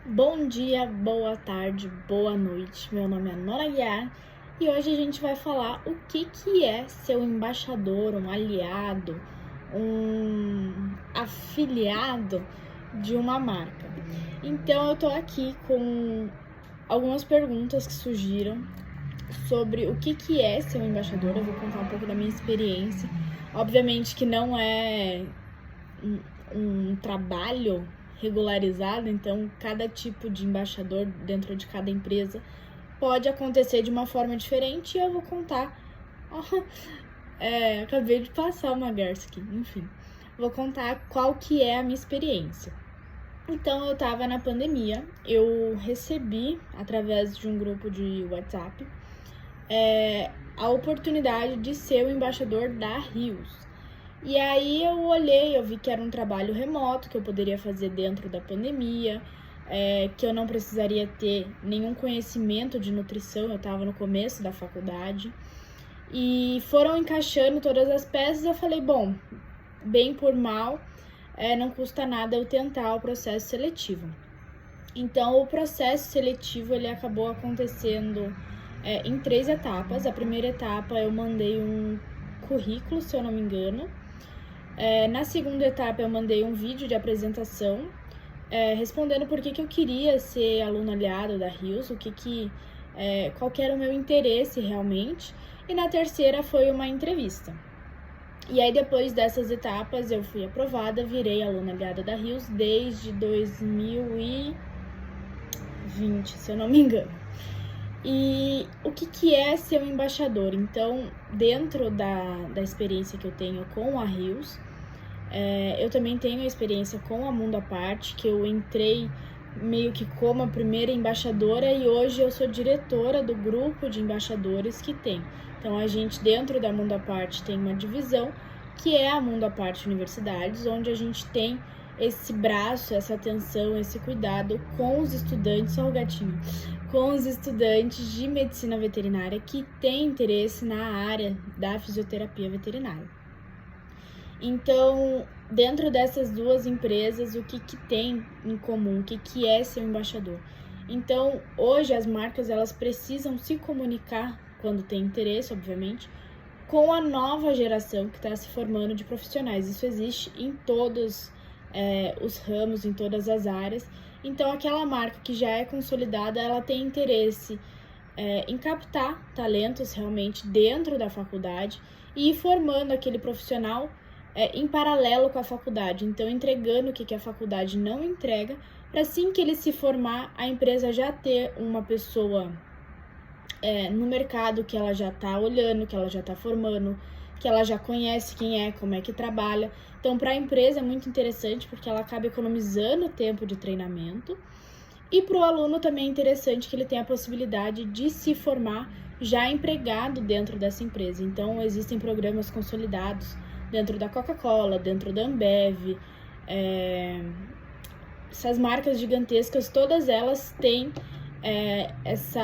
Bom dia, boa tarde, boa noite. Meu nome é Nora Guiar e hoje a gente vai falar o que é ser um embaixador, um aliado, um afiliado de uma marca. Então eu tô aqui com algumas perguntas que surgiram sobre o que é ser um embaixador. Eu vou contar um pouco da minha experiência. Obviamente que não é um trabalho regularizado, então cada tipo de embaixador dentro de cada empresa pode acontecer de uma forma diferente e eu vou contar. Acabei de passar uma Garski, enfim. Vou contar qual que é a minha experiência. Então eu tava na pandemia, eu recebi através de um grupo de WhatsApp a oportunidade de ser o embaixador da Rios. E aí eu olhei, eu vi que era um trabalho remoto, que eu poderia fazer dentro da pandemia, que eu não precisaria ter nenhum conhecimento de nutrição, eu estava no começo da faculdade. E foram encaixando todas as peças, eu falei, bom, bem por mal, não custa nada eu tentar o processo seletivo. Então o processo seletivo ele acabou acontecendo em 3 etapas. A primeira etapa eu mandei um currículo, se eu não me engano. Na segunda etapa eu mandei um vídeo de apresentação respondendo por que eu queria ser aluno aliado da Rios, qual que era o meu interesse realmente. E na terceira foi uma entrevista. E aí depois dessas etapas eu fui aprovada, virei aluna aliada da Rios desde 2020, se eu não me engano. E o que é ser um embaixador? Então, dentro da experiência que eu tenho com a Rios, eu também tenho a experiência com a Mundo à Parte, que eu entrei meio que como a primeira embaixadora e hoje eu sou diretora do grupo de embaixadores que tem. Então, a gente dentro da Mundo à Parte tem uma divisão que é a Mundo à Parte Universidades, onde a gente tem esse braço, essa atenção, esse cuidado com os estudantes, ó o gatinho, com os estudantes de medicina veterinária que têm interesse na área da fisioterapia veterinária. Então, dentro dessas duas empresas, o que tem em comum? O que é ser um embaixador? Então, hoje as marcas elas precisam se comunicar, quando tem interesse, obviamente, com a nova geração que está se formando de profissionais. Isso existe em todos os ramos, em todas as áreas. Então, aquela marca que já é consolidada, ela tem interesse em captar talentos realmente dentro da faculdade e ir formando aquele profissional em paralelo com a faculdade. Então, entregando o que a faculdade não entrega, para assim que ele se formar, a empresa já ter uma pessoa no mercado que ela já está olhando, que ela já está formando, que ela já conhece quem é, como é que trabalha. Então, para a empresa é muito interessante porque ela acaba economizando tempo de treinamento. E para o aluno também é interessante que ele tenha a possibilidade de se formar já empregado dentro dessa empresa. Então, existem programas consolidados dentro da Coca-Cola, dentro da Ambev. Essas marcas gigantescas, todas elas têm essa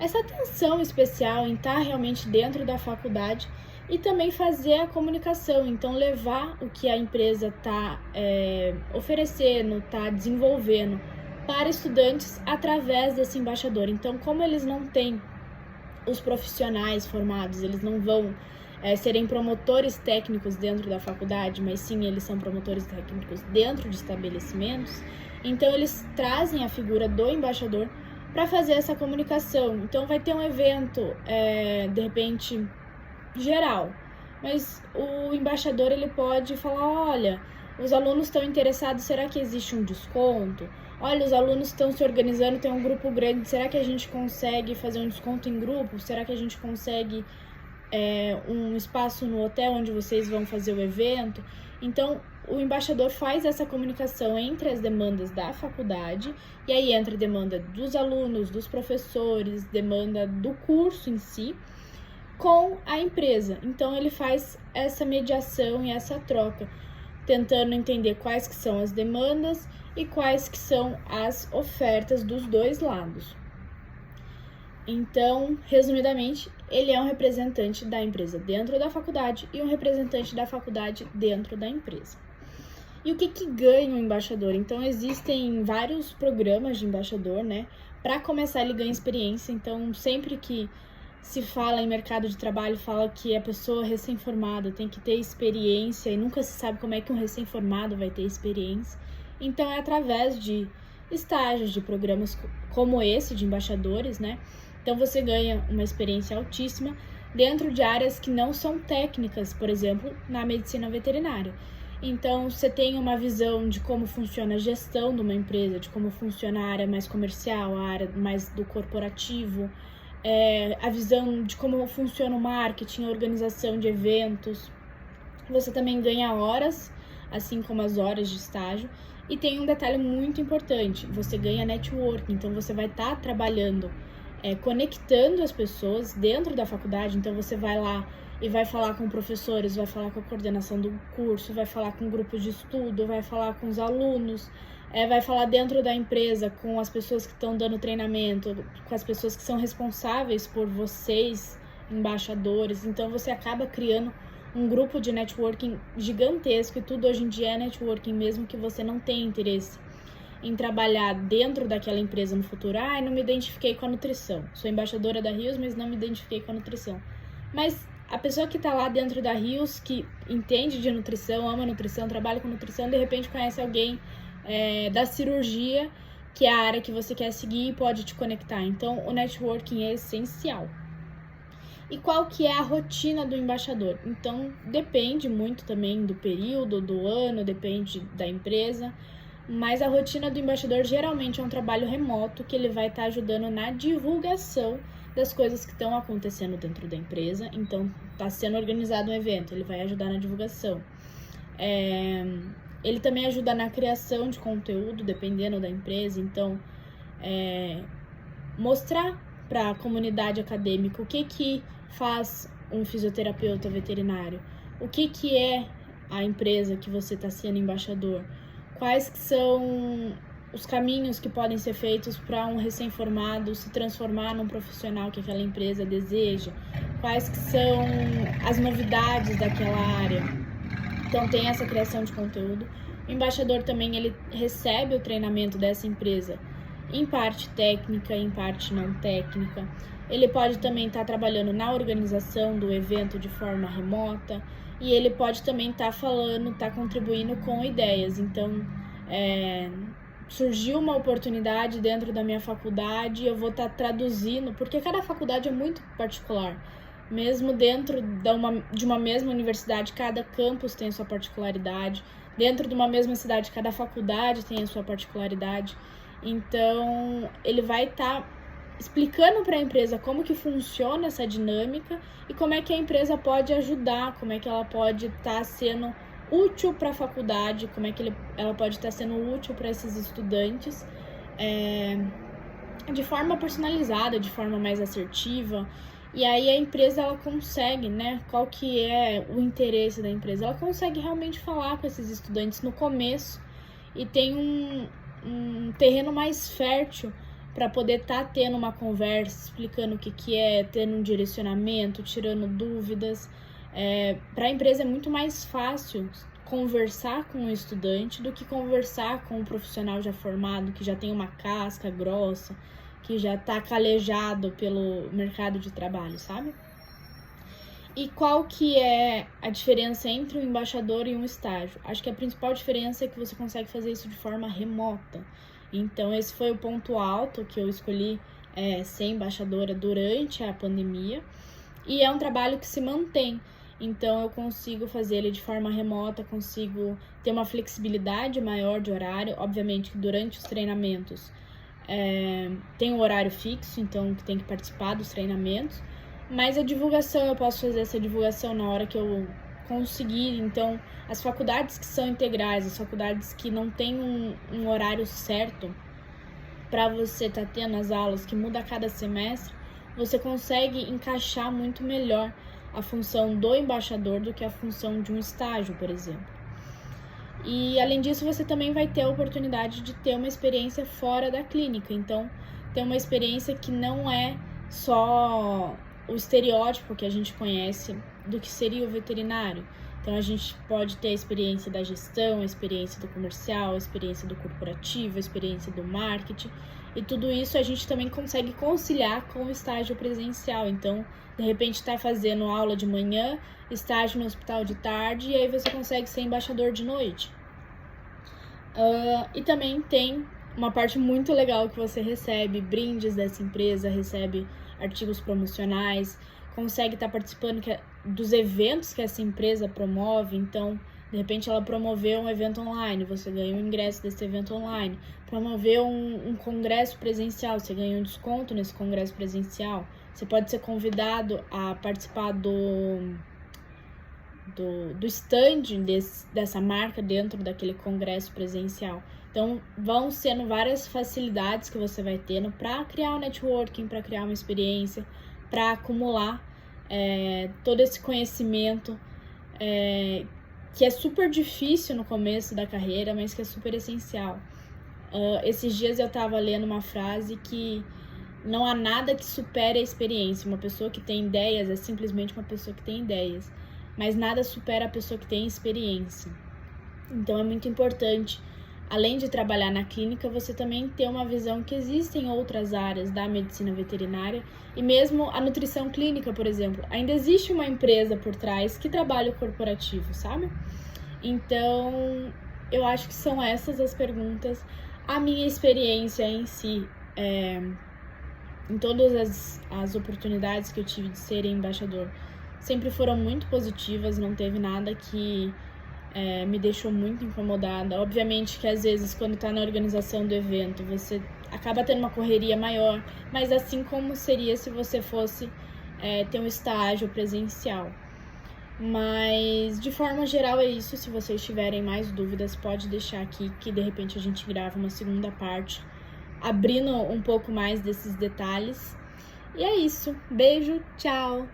atenção especial em estar realmente dentro da faculdade e também fazer a comunicação, então levar o que a empresa está oferecendo, está desenvolvendo para estudantes através desse embaixador. Então, como eles não têm os profissionais formados, eles não vão serem promotores técnicos dentro da faculdade, mas sim eles são promotores técnicos dentro de estabelecimentos, então eles trazem a figura do embaixador para fazer essa comunicação. Então vai ter um evento, de repente, geral, mas o embaixador ele pode falar, olha, os alunos estão interessados, será que existe um desconto? Olha, os alunos estão se organizando, tem um grupo grande, será que a gente consegue fazer um desconto em grupo? Será que a gente consegue um espaço no hotel onde vocês vão fazer o evento? Então, o embaixador faz essa comunicação entre as demandas da faculdade, e aí entra a demanda dos alunos, dos professores, demanda do curso em si, com a empresa. Então, ele faz essa mediação e essa troca, tentando entender quais que são as demandas e quais que são as ofertas dos dois lados. Então, resumidamente, ele é um representante da empresa dentro da faculdade e um representante da faculdade dentro da empresa. E o que ganha o embaixador? Então, existem vários programas de embaixador, né? Para começar, ele ganha experiência. Então, sempre que se fala em mercado de trabalho, fala que a pessoa recém-formada tem que ter experiência e nunca se sabe como é que um recém-formado vai ter experiência. Então, é através de estágios, de programas como esse de embaixadores, né? Então, você ganha uma experiência altíssima dentro de áreas que não são técnicas, por exemplo, na medicina veterinária. Então, você tem uma visão de como funciona a gestão de uma empresa, de como funciona a área mais comercial, a área mais do corporativo, a visão de como funciona o marketing, a organização de eventos. Você também ganha horas, assim como as horas de estágio. E tem um detalhe muito importante, você ganha networking, então você vai estar trabalhando, conectando as pessoas dentro da faculdade, então você vai lá e vai falar com professores, vai falar com a coordenação do curso, vai falar com grupos de estudo, vai falar com os alunos, vai falar dentro da empresa com as pessoas que estão dando treinamento, com as pessoas que são responsáveis por vocês, embaixadores. Então você acaba criando um grupo de networking gigantesco, e tudo hoje em dia é networking, mesmo que você não tenha interesse em trabalhar dentro daquela empresa no futuro. Não me identifiquei com a nutrição, sou embaixadora da Rios, mas não me identifiquei com a nutrição. Mas a pessoa que está lá dentro da Rios, que entende de nutrição, ama nutrição, trabalha com nutrição, de repente conhece alguém da cirurgia, que é a área que você quer seguir, e pode te conectar. Então, o networking é essencial. E qual que é a rotina do embaixador? Então, depende muito também do período, do ano, depende da empresa, mas a rotina do embaixador geralmente é um trabalho remoto, que ele vai estar ajudando na divulgação das coisas que estão acontecendo dentro da empresa. Então, está sendo organizado um evento, ele vai ajudar na divulgação. Ele também ajuda na criação de conteúdo, dependendo da empresa. Então, mostrar para a comunidade acadêmica o que faz um fisioterapeuta veterinário, o que é a empresa que você está sendo embaixador, quais que são os caminhos que podem ser feitos para um recém-formado se transformar num profissional que aquela empresa deseja, quais que são as novidades daquela área. Então tem essa criação de conteúdo. O embaixador também ele recebe o treinamento dessa empresa em parte técnica, em parte não técnica. Ele pode também estar trabalhando na organização do evento de forma remota, e ele pode também estar falando, estar contribuindo com ideias. Então, surgiu uma oportunidade dentro da minha faculdade, eu vou estar traduzindo, porque cada faculdade é muito particular. Mesmo dentro de uma mesma universidade, cada campus tem a sua particularidade. Dentro de uma mesma cidade, cada faculdade tem a sua particularidade. Então, ele vai estar explicando para a empresa como que funciona essa dinâmica e como é que a empresa pode ajudar, como é que ela pode estar sendo útil para a faculdade, como é que ela pode estar sendo útil para esses estudantes, de forma personalizada, de forma mais assertiva. E aí a empresa, ela consegue, né, qual que é o interesse da empresa? Ela consegue realmente falar com esses estudantes no começo e tem um terreno mais fértil para poder estar tendo uma conversa, explicando o que é, tendo um direcionamento, tirando dúvidas. Para a empresa é muito mais fácil conversar com o estudante do que conversar com um profissional já formado, que já tem uma casca grossa, que já está calejado pelo mercado de trabalho, sabe? E qual que é a diferença entre um embaixador e um estágio? Acho que a principal diferença é que você consegue fazer isso de forma remota. Então, esse foi o ponto alto que eu escolhi ser embaixadora durante a pandemia. E é um trabalho que se mantém. Então, eu consigo fazer ele de forma remota, consigo ter uma flexibilidade maior de horário. Obviamente que durante os treinamentos tem um horário fixo, então tem que participar dos treinamentos. Mas a divulgação, eu posso fazer essa divulgação na hora que eu conseguir. Então, as faculdades que são integrais, as faculdades que não tem um horário certo para você estar tendo as aulas, que muda a cada semestre, você consegue encaixar muito melhor a função do embaixador do que a função de um estágio, por exemplo. E, além disso, você também vai ter a oportunidade de ter uma experiência fora da clínica. Então, ter uma experiência que não é só o estereótipo que a gente conhece do que seria o veterinário. Então a gente pode ter a experiência da gestão, a experiência do comercial, a experiência do corporativo, a experiência do marketing, e tudo isso a gente também consegue conciliar com o estágio presencial. Então, de repente, está fazendo aula de manhã, estágio no hospital de tarde, e aí você consegue ser embaixador de noite. E também tem uma parte muito legal que você recebe brindes dessa empresa, recebe artigos promocionais, consegue estar participando dos eventos que essa empresa promove. Então, de repente, ela promoveu um evento online, você ganha um ingresso desse evento online. Promoveu um congresso presencial, você ganha um desconto nesse congresso presencial. Você pode ser convidado a participar do stand dessa marca dentro daquele congresso presencial. Então, vão sendo várias facilidades que você vai tendo para criar um networking, para criar uma experiência, para acumular todo esse conhecimento que é super difícil no começo da carreira, mas que é super essencial. Esses dias eu estava lendo uma frase que não há nada que supere a experiência. Uma pessoa que tem ideias é simplesmente uma pessoa que tem ideias, mas nada supera a pessoa que tem experiência. Então é muito importante, além de trabalhar na clínica, você também ter uma visão que existem outras áreas da medicina veterinária, e mesmo a nutrição clínica, por exemplo, ainda existe uma empresa por trás que trabalha o corporativo, sabe? Então, eu acho que são essas as perguntas. A minha experiência em si, em todas as oportunidades que eu tive de ser embaixador, sempre foram muito positivas, não teve nada que me deixou muito incomodada. Obviamente que às vezes, quando está na organização do evento, você acaba tendo uma correria maior, mas assim como seria se você fosse ter um estágio presencial. Mas, de forma geral, é isso. Se vocês tiverem mais dúvidas, pode deixar aqui, que de repente a gente grava uma segunda parte, abrindo um pouco mais desses detalhes. E é isso. Beijo, tchau!